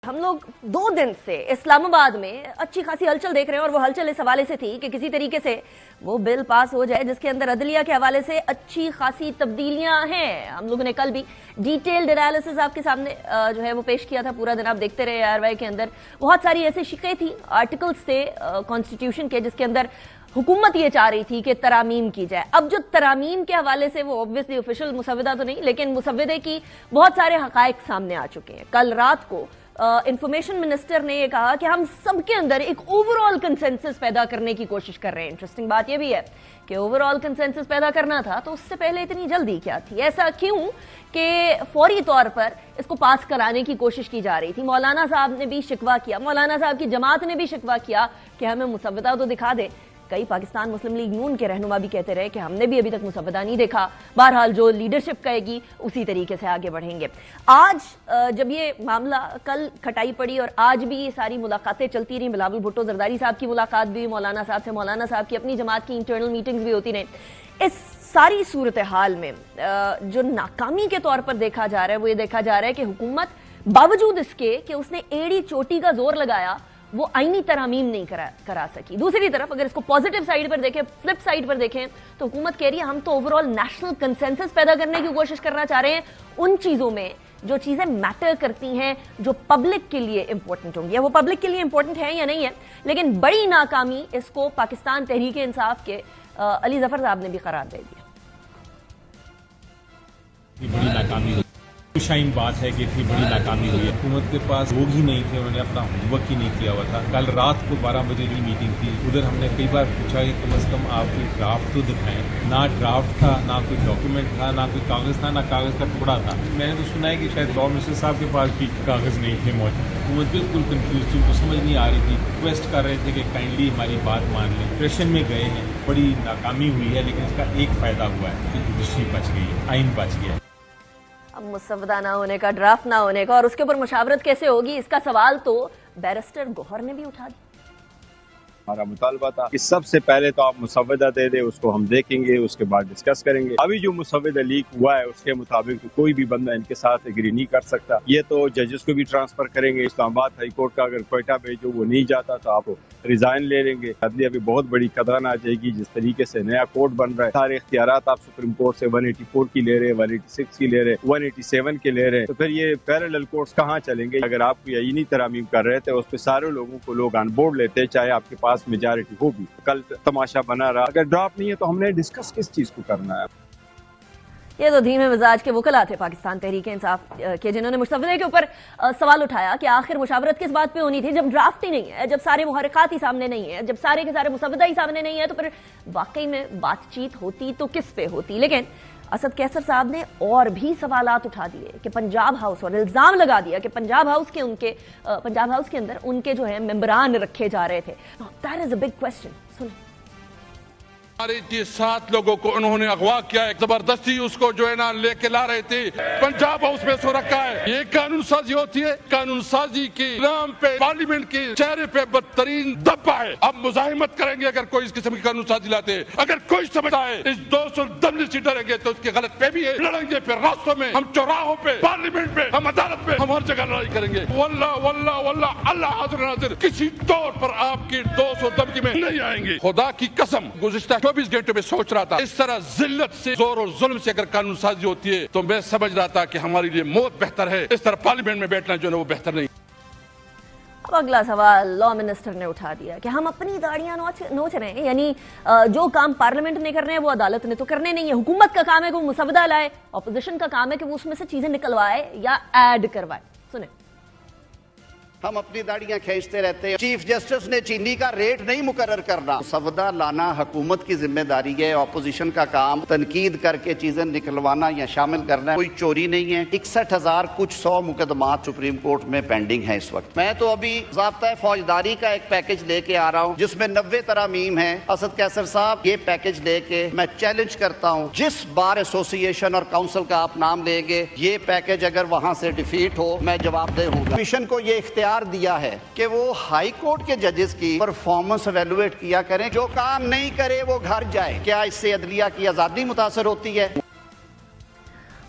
ہم لوگ 2 دن سے اسلام آباد میں اچھی خاصی ہلچل دیکھ رہے ہیں، اور وہ ہلچل اس حوالے سے تھی کہ کسی طریقے سے وہ بل پاس ہو جائے جس کے اندر عدلیہ کے حوالے سے اچھی خاصی تبدیلیاں ہیں۔ ہم لوگوں نے کل بھی ڈیٹیلڈ انالیسس آپ کے سامنے جو ہے وہ پیش کیا تھا، پورا دن آپ دیکھتے رہے آر وائی کے اندر بہت ساری ایسے شقیں تھیں، آرٹیکلز تھے کانسٹیٹیوشن کے، جس کے اندر حکومت یہ چاہ رہی تھی کہ ترامیم کی جائے۔ اب جو ترامیم کے حوالے سے وہ اوبویسلی آفیشیل مسودہ تو نہیں، لیکن مسودے کی بہت سارے حقائق سامنے آ چکے ہیں۔ کل رات کو انفارمیشن منسٹر نے یہ کہا کہ ہم سب کے اندر ایک اوور آل کنسنسس پیدا کرنے کی کوشش کر رہے ہیں۔ انٹرسٹنگ بات یہ بھی ہے کہ اوور آل کنسنسس پیدا کرنا تھا تو اس سے پہلے اتنی جلدی کیا تھی؟ ایسا کیوں کہ فوری طور پر اس کو پاس کرانے کی کوشش کی جا رہی تھی؟ مولانا صاحب نے بھی شکوہ کیا، مولانا صاحب کی جماعت نے بھی شکوہ کیا کہ ہمیں مسودہ تو دکھا دے۔ کئی پاکستان مسلم لیگ نون کے رہنما بھی کہتے رہے کہ ہم نے بھی ابھی تک مسودہ نہیں دیکھا۔ بہرحال جو لیڈرشپ کہے گی اسی طریقے سے آگے بڑھیں گے۔ آج جب یہ معاملہ کل کھٹائی پڑی اور آج بھی یہ ساری ملاقاتیں چلتی رہیں، بلاول بھٹو زرداری صاحب کی ملاقات بھی مولانا صاحب سے، مولانا صاحب کی اپنی جماعت کی انٹرنل میٹنگز بھی ہوتی رہیں، اس ساری صورتحال میں جو ناکامی کے طور پر دیکھا جا رہا ہے وہ یہ دیکھا جا رہا ہے کہ حکومت باوجود اس کے کہ اس نے ایڑی چوٹی کا زور لگایا وہ آئینی ترامیم نہیں کرا سکی۔ دوسری طرف اگر اس کو پازیٹیو سائیڈ پر دیکھیں، فلپ سائیڈ پر دیکھیں، تو حکومت کہہ رہی ہے ہم تو اوور آل نیشنل کنسنسس پیدا کرنے کی کوشش کرنا چاہ رہے ہیں ان چیزوں میں جو چیزیں میٹر کرتی ہیں، جو پبلک کے لیے امپورٹنٹ ہوں گی۔ وہ پبلک کے لیے امپورٹنٹ ہے یا نہیں ہے، لیکن بڑی ناکامی اس کو پاکستان تحریک انصاف کے علی ظفر صاحب نے بھی قرار دے دیا۔ بڑی ناکامی شائن بات ہے کہ اتنی بڑی ناکامی ہوئی ہے۔ حکومت کے پاس لوگ ہی نہیں تھے، انہوں نے اپنا ہوم ورک ہی نہیں کیا ہوا تھا۔ کل رات کو 12 بجے کی میٹنگ تھی، ادھر ہم نے کئی بار پوچھا کہ کم از کم آپ کوئی ڈرافٹ تو دکھائیں۔ نہ ڈرافٹ تھا، نہ کوئی ڈاکیومنٹ تھا، نہ کوئی کاغذ تھا، نہ کاغذ کا ٹکڑا تھا۔ میں نے تو سنا ہے کہ شاید لا منسٹر صاحب کے پاس بھی کاغذ نہیں تھے موجود۔ حکومت بالکل کنفیوز تھی، ان کو سمجھ نہیں آ رہی تھی، ریکویسٹ کر رہے تھے کہ کائنڈلی ہماری بات مان لیں۔ ڈپریشن میں گئے ہیں، بڑی ناکامی ہوئی ہے، لیکن اس کا ایک فائدہ ہوا ہے کہ جوڈیشری بچ گئی ہے، آئین بچ گیا ہے۔ اب مسودہ نہ ہونے کا، ڈرافٹ نہ ہونے کا، اور اس کے اوپر مشاورت کیسے ہوگی، اس کا سوال تو بیرسٹر گوہر نے بھی اٹھا دیا۔ ہمارا مطالبہ تھا کہ سب سے پہلے تو آپ مسودہ دے دیں، اس کو ہم دیکھیں گے، اس کے بعد ڈسکس کریں گے۔ ابھی جو مسودہ لیک ہوا ہے اس کے مطابق کوئی بھی بندہ ان کے ساتھ ایگری نہیں کر سکتا۔ یہ تو ججز کو بھی ٹرانسفر کریں گے، اسلام آباد ہائی کورٹ کا اگر کوئٹہ بھیجو وہ نہیں جاتا تو آپ ریزائن لے لیں گے۔ عدلیہ بھی بہت بڑی قدرن آ جائے گی، جس طریقے سے نیا کورٹ بن رہا ہے، سارے اختیارات آپ سپریم کورٹ سے 184 کی لے رہے ہیں، 186 کی لے رہے ہیں، 187 کے لے رہے ہیں، تو پھر یہ پیرالل کورٹس کہاں چلیں گے؟ اگر آپ کو آئینی ترامیم کر رہے تھے اس پہ سارے لوگوں کو لوگ آن بورڈ لیتے، چاہے آپ کے پاس میجارٹی ہو بھی۔ کل تماشا بنا رہا، اگر ڈرافٹ نہیں ہے تو ہم نے ڈسکس کس چیز کو کرنا ہے؟ یہ تو دھیمے مزاج کے وکلا تھے پاکستان تحریک انصاف کے، جنہوں نے مسودے کے اوپر سوال اٹھایا کہ آخر مشاورت کس بات پہ ہونی تھی جب ڈرافٹ ہی نہیں ہے، جب سارے محرکات ہی سامنے نہیں ہیں، جب سارے کے سارے مسودہ ہی سامنے نہیں ہے، تو پھر واقعی میں بات چیت ہوتی تو کس پہ ہوتی؟ لیکن اسد کیسر صاحب نے اور بھی سوالات اٹھا دیے کہ پنجاب ہاؤس، اور الزام لگا دیا کہ پنجاب ہاؤس کے اندر ان کے جو ہے ممبران رکھے جا رہے تھے۔ That is a big question. سنیں۔ ہمارے 7 لوگوں کو انہوں نے اغوا کیا ہے، زبردستی اس کو جو ہے نا لے کے لا رہے تھے، پنجاب ہاؤس میں سو رکھا ہے۔ یہ قانون سازی ہوتی ہے، قانون سازی کے نام پہ پارلیمنٹ کے چہرے پہ بدترین دبا ہے۔ اب مزاحمت کریں گے اگر کوئی اس قسم کی قانون سازی لاتے ہیں۔ اگر کوئی سمجھتا ہے اس 210 سے ڈریں گے تو اس کی غلط پہ بھی ہے۔ لڑیں گے پھر راستوں میں، ہم چوراہوں پہ، پارلیمنٹ پہ، ہم عدالت پہ، ہم ہر جگہ لڑائی کریں گے۔ واللہ واللہ واللہ اللہ حاضر ناظر کسی طور پر آپ کی 200 دمکی میں نہیں آئیں گے۔ خدا کی قسم گزشتہ 24 گھنٹوں میں سوچ رہا تھا اس طرح ذلت سے، زور اور ظلم سے اگر قانون سازی ہوتی ہے تو میں سمجھ رہا تھا کہ ہمارے لیے موت بہتر ہے، اس طرح پارلیمنٹ میں بیٹھنا جو ہے وہ بہتر نہیں۔ اب اگلا سوال لا منسٹر نے اٹھا دیا کہ ہم اپنی داڑیاں نوچ رہے ہیں، یعنی جو کام پارلیمنٹ نے کرنے ہیں وہ عدالت نے تو کرنے نہیں ہے۔ حکومت کا کام ہے کہ وہ مسودہ لائے، اپوزیشن کا کام ہے کہ وہ اس میں سے چیزیں نکلوائے یا ایڈ کروائے۔ سنیں۔ ہم اپنی داڑیاں کھینچتے رہتے ہیں۔ چیف جسٹس نے چینی کا ریٹ نہیں مقرر کرنا۔ مسودہ لانا حکومت کی ذمہ داری ہے، اپوزیشن کا کام تنقید کر کے چیزیں نکلوانا یا شامل کرنا ہے۔ کوئی چوری نہیں ہے۔ 61,000 کچھ 100 مقدمات سپریم کورٹ میں پینڈنگ ہیں اس وقت۔ میں تو ابھی ضابطۂ فوجداری کا ایک پیکج لے کے آ رہا ہوں جس میں 90 ترامیم ہیں۔ اسد کیسر صاحب یہ پیکج لے کے میں چیلنج کرتا ہوں، جس بار ایسوسی ایشن اور کونسل کا آپ نام لیں گے، یہ پیکج اگر وہاں سے ڈیفیٹ ہو میں جواب دہ ہوں گا۔ کمیشن کو یہ اختیار دیا ہے کہ وہ ہائی کورٹ کے ججز کی پرفارمنس ایویلویٹ کیا کریں، جو کام نہیں کرے وہ گھر جائے۔ کیا اس سے عدلیہ کی آزادی متاثر ہوتی ہے؟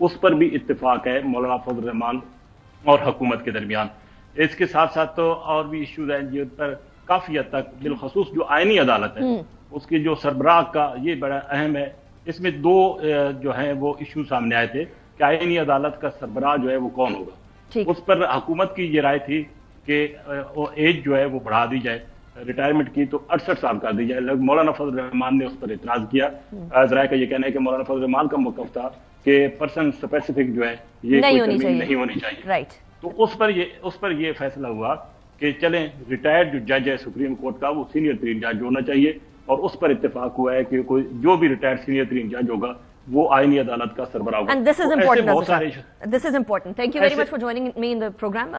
اس پر بھی اتفاق ہے مولانا فضل الرحمان اور حکومت کے درمیان. اس کے ساتھ ساتھ تو اور بھی ایشوز ہیں جن پر کافی حد تک بالخصوص جو آئینی عدالت ہے اس کی جو سربراہ کا یہ بڑا اہم ہے. اس میں دو جو ہیں وہ ایشو سامنے آئے تھے کہ آئینی عدالت کا سربراہ جو ہے وہ کون ہوگا. اس پر حکومت کی یہ رائے تھی کہ ایج جو ہے وہ بڑھا دی جائے, ریٹائرمنٹ کی تو 68 سال کر دی جائے. مولانا فضل الرحمان نے اس پر اعتراض کیا. ذرائع کا یہ کہنا ہے کہ مولانا فضل الرحمان کا موقف تھا کہ پرسن اسپیسیفک جو ہے یہ نہیں ہونی چاہیے. تو اس پر یہ فیصلہ ہوا کہ چلیں ریٹائرڈ جو جج ہے سپریم کورٹ کا وہ سینئر ترین جج ہونا چاہیے, اور اس پر اتفاق ہوا ہے کہ کوئی جو بھی ریٹائرڈ سینئر ترین جج ہوگا وہ آئینی عدالت کا سربراہ ہوگا. And this is important. This is important. Thank you very much for joining me in the program.